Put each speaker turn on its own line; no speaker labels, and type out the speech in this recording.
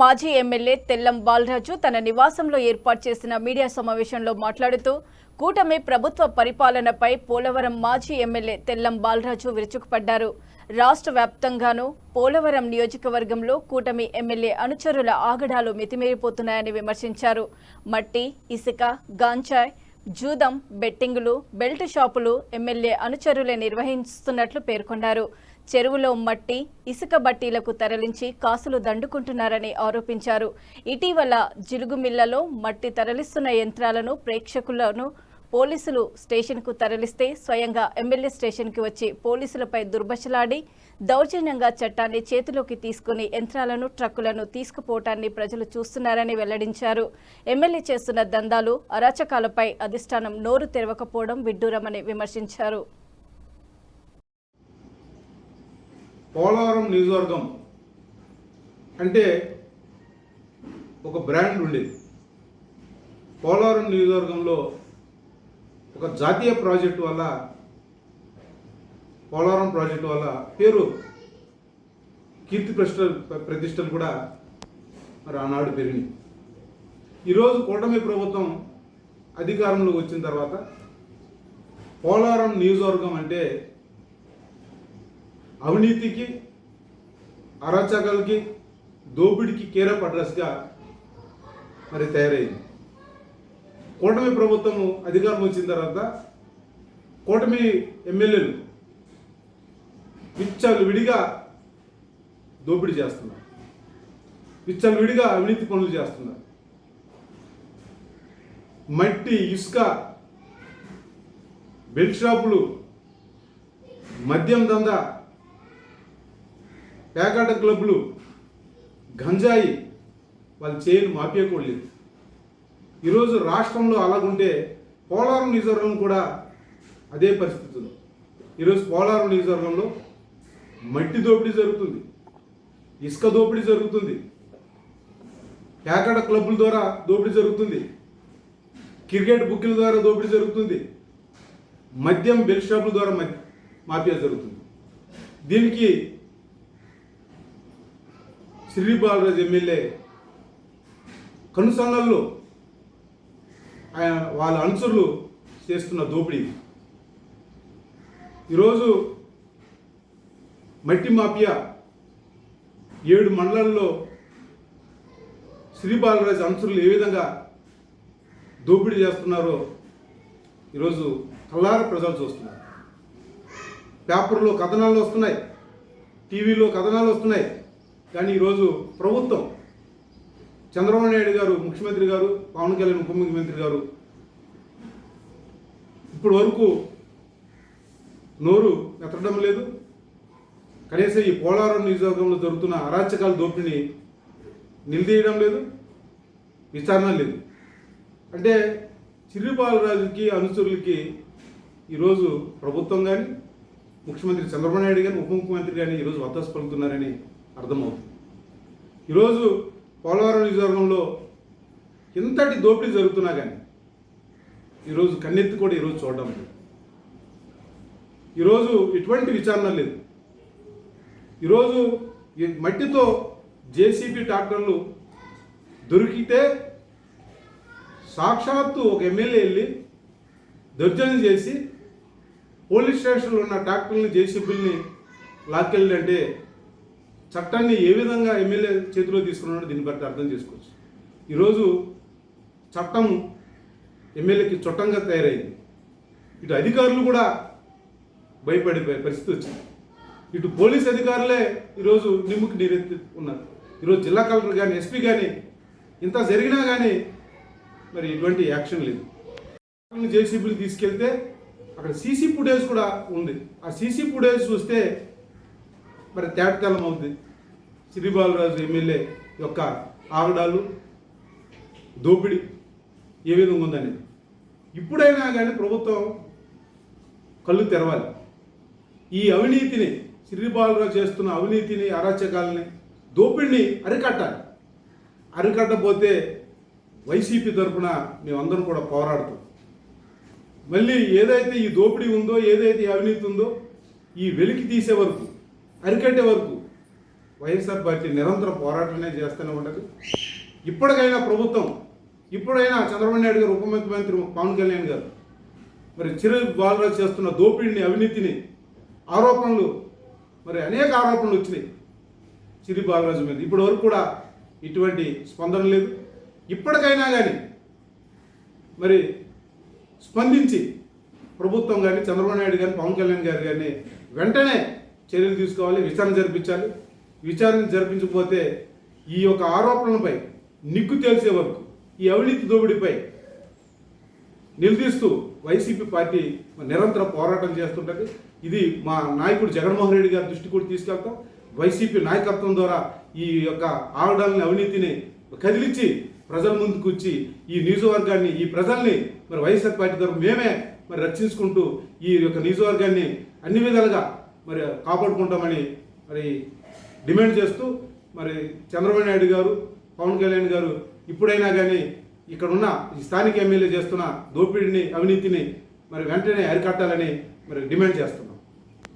మాజీ ఎమ్మెల్యే తెల్లం బాలరాజు తన నివాసంలో ఏర్పాటు చేసిన మీడియా సమావేశంలో మాట్లాడుతూ కూటమి ప్రభుత్వ పరిపాలనపై పోలవరం మాజీ ఎమ్మెల్యే తెల్లం బాలరాజు విరుచుకుపడ్డారు. రాష్ట్ర వ్యాప్తంగానూ పోలవరం నియోజకవర్గంలో కూటమి ఎమ్మెల్యే అనుచరుల ఆగడాలు మితిమీరిపోతున్నాయని విమర్శించారు. మట్టి, ఇసుక, గాంజాయ్, జూదం, బెట్టింగులు, బెల్ట్ షాపులు ఎమ్మెల్యే అనుచరులే నిర్వహిస్తున్నట్లు పేర్కొన్నారు. చెరువులో మట్టి, ఇసుక బట్టీలకు తరలించి కాసులు దండుకుంటున్నారని ఆరోపించారు. ఇటీవల జిలుగుమిల్లలో మట్టి తరలిస్తున్న యంత్రాలను ప్రేక్షకులను పోలీసులు స్టేషన్కు తరలిస్తే స్వయంగా ఎమ్మెల్యే స్టేషన్కి వచ్చి పోలీసులపై దుర్భషలాడి దౌర్జన్యంగా చట్టాన్ని చేతిలోకి తీసుకుని యంత్రాలను, ట్రక్కులను తీసుకుపోవటాన్ని ప్రజలు చూస్తున్నారని వెల్లడించారు. ఎమ్మెల్యే చేస్తున్న దందాలు, అరాచకాలపై అధిష్టానం నోరు తెరవకపోవడం విడ్డూరమని విమర్శించారు.
పోలవరం నియోజకవర్గం అంటే ఒక బ్రాండ్ ఉండేది. పోలవరం నియోజకవర్గంలో ఒక జాతీయ ప్రాజెక్టు వల్ల, పోలవరం ప్రాజెక్టు వల్ల పేరు, కీర్తి ప్రతిష్టలు కూడా మరి ఆనాడు పెరిగినాయి. ఈరోజు కూటమి ప్రభుత్వం అధికారంలోకి వచ్చిన తర్వాత పోలవరం నియోజకవర్గం అంటే అవినీతికి, అరాచకాలకి, దోపిడికి కేరప్ అడ్రస్గా మరి తయారైంది. కూటమి ప్రభుత్వము అధికారం వచ్చిన తర్వాత కూటమి ఎమ్మెల్యేలు విడిగా దోపిడీ చేస్తున్నారు, విడిగా అవినీతి పనులు చేస్తున్నారు. మట్టి, ఇసుక, బెల్ట్ షాపులు, మద్యం దందా, పేకాట క్లబ్లు, గంజాయి వాళ్ళు చేయని మాఫియా కూడా లేదు. ఈరోజు రాష్ట్రంలో అలాగుంటే పోలవరం నియోజకవర్గం కూడా అదే పరిస్థితులు. ఈరోజు పోలవరం నియోజకవర్గంలో మట్టి దోపిడీ జరుగుతుంది, ఇసుక దోపిడీ జరుగుతుంది, పేకాట క్లబ్ల ద్వారా దోపిడీ జరుగుతుంది, క్రికెట్ బుక్ల ద్వారా దోపిడీ జరుగుతుంది, మద్యం, బెల్ట్ షాపుల ద్వారా మాఫియా జరుగుతుంది. దీనికి శ్రీ బాలరాజు ఎమ్మెల్యే కనుసన్నల్లో వాళ్ళ అనుచరులు చేస్తున్న దోపిడీ. ఈరోజు మట్టి మాఫియా 7 మండలాల్లో శ్రీ బాలరాజు అనుచరులు ఏ విధంగా దోపిడీ చేస్తున్నారో ఈరోజు కళ్ళారా ప్రజలు చూస్తున్నారు. పేపర్లో కథనాలు వస్తున్నాయి, టీవీలో కథనాలు వస్తున్నాయి. కానీ ఈరోజు ప్రభుత్వం, చంద్రబాబు నాయుడు గారు ముఖ్యమంత్రి గారు, పవన్ కళ్యాణ్ ఉప ముఖ్యమంత్రి గారు ఇప్పటి వరకు నోరు ఎత్తడం లేదు. కనీసం ఈ పోలవరం నియోజకవర్గంలో జరుగుతున్న అరాచకాల దోపిడీని నిలదీయడం లేదు, విచారణ లేదు. అంటే శ్రీ బాలరాజుకి, అనుచరులకి ఈరోజు ప్రభుత్వం కానీ, ముఖ్యమంత్రి చంద్రబాబు నాయుడు కానీ, ఉప ముఖ్యమంత్రి కానీ ఈరోజు వత్తాసు పలుకుతున్నారని అర్థమవుతుంది. ఈరోజు పోలవరం నియోజకవర్గంలో ఇంతటి దోపిడీ జరుగుతున్నా కానీ ఈరోజు కన్నెత్తి కూడా ఈరోజు చూడడం లేదు. ఈరోజు ఎటువంటి విచారణ లేదు. ఈరోజు ఈ మట్టితో జేసీబీ ట్రాక్టర్లు దొరికితే సాక్షాత్తు ఒక ఎమ్మెల్యే వెళ్ళి దౌర్జన్యం చేసి పోలీస్ స్టేషన్లో ఉన్న ట్రాక్టర్ని, జేసీబీలని లాక్కెళ్ళంటే చట్టాన్ని ఏ విధంగా ఎమ్మెల్యే చేతిలో తీసుకున్నాడో దీన్ని బట్టి అర్థం చేసుకోవచ్చు. ఈరోజు చట్టం ఎమ్మెల్యేకి చుట్టంగా తయారైంది. ఇటు అధికారులు కూడా భయపడిపోయే పరిస్థితి వచ్చింది. ఇటు పోలీస్ అధికారులే ఈరోజు నిమ్ముకి నీరెత్తి ఉన్నారు. ఈరోజు జిల్లా కలెక్టర్ కానీ, ఎస్పీ కానీ ఇంత జరిగినా కానీ మరి ఇటువంటి యాక్షన్ లేదు. జేసీబీలు తీసుకెళ్తే అక్కడ సీసీ ఫుటేజ్ కూడా ఉంది. ఆ సీసీ ఫుటేజ్ చూస్తే మరి తేటతెల్లం అవుతుంది శ్రీ బాలరాజు ఎమ్మెల్యే యొక్క ఆగడాలు, దోపిడీ ఏ విధంగా ఉందనేది. ఇప్పుడైనా కానీ ప్రభుత్వం కళ్ళు తెరవాలి. ఈ అవినీతిని, శ్రీ బాలరాజు చేస్తున్న అవినీతిని, అరాచకాలని, దోపిడిని అరికట్టాలి. అరికట్టకపోతే వైసీపీ తరఫున మేమందరం కూడా పోరాడుతాం. మళ్ళీ ఏదైతే ఈ దోపిడీ ఉందో, ఏదైతే ఈ అవినీతి ఉందో, ఈ వెలికి తీసే వరకు, అరికట్టే వరకు వైఎస్ఆర్ పార్టీ నిరంతరం పోరాటమే చేస్తూనే ఉంటుంది. ఇప్పటికైనా ప్రభుత్వం, ఇప్పుడైనా చంద్రబాబు నాయుడు గారు, ఉప ముఖ్యమంత్రి పవన్ కళ్యాణ్ గారు మరి చిరు బాలరాజు చేస్తున్న దోపిడీని, అవినీతిని, ఆరోపణలు, మరి అనేక ఆరోపణలు వచ్చినాయి చిరు బాలరాజు మీద. ఇప్పటి వరకు కూడా ఇటువంటి స్పందన లేదు. ఇప్పటికైనా కానీ మరి స్పందించి ప్రభుత్వం కానీ, చంద్రబాబు నాయుడు కానీ, పవన్ కళ్యాణ్ గారు కానీ వెంటనే చర్యలు తీసుకోవాలి, విచారణ జరిపించాలి. విచారణ జరిపించకపోతే ఈ యొక్క ఆరోపణలపై నిగ్గు తేల్చే వరకు, ఈ అవినీతి దోపిడీపై నిలదీస్తూ వైసీపీ పార్టీ నిరంతర పోరాటం చేస్తుంటుంది. ఇది మా నాయకుడు జగన్మోహన్ రెడ్డి గారి దృష్టి కూడా తీసుకెళ్తాం. వైసీపీ నాయకత్వం ద్వారా ఈ యొక్క ఆగడాలని, అవినీతిని కదిలించి ప్రజల ముందుకు వచ్చి ఈ నియోజకవర్గాన్ని, ఈ ప్రజల్ని మరి వైఎస్ఆర్ పార్టీ తరఫున మేమే మరి రక్షించుకుంటూ ఈ యొక్క నియోజకవర్గాన్ని అన్ని విధాలుగా మరి కాపాడుకుంటామని మరి డిమాండ్ చేస్తూ మరి చంద్రబాబు నాయుడు గారు, పవన్ కళ్యాణ్ గారు ఇప్పుడైనా కానీ ఇక్కడున్న ఈ స్థానిక ఎమ్మెల్యే చేస్తున్న దోపిడీని, అవినీతిని మరి వెంటనే అరికట్టాలని మరి డిమాండ్ చేస్తున్నాం.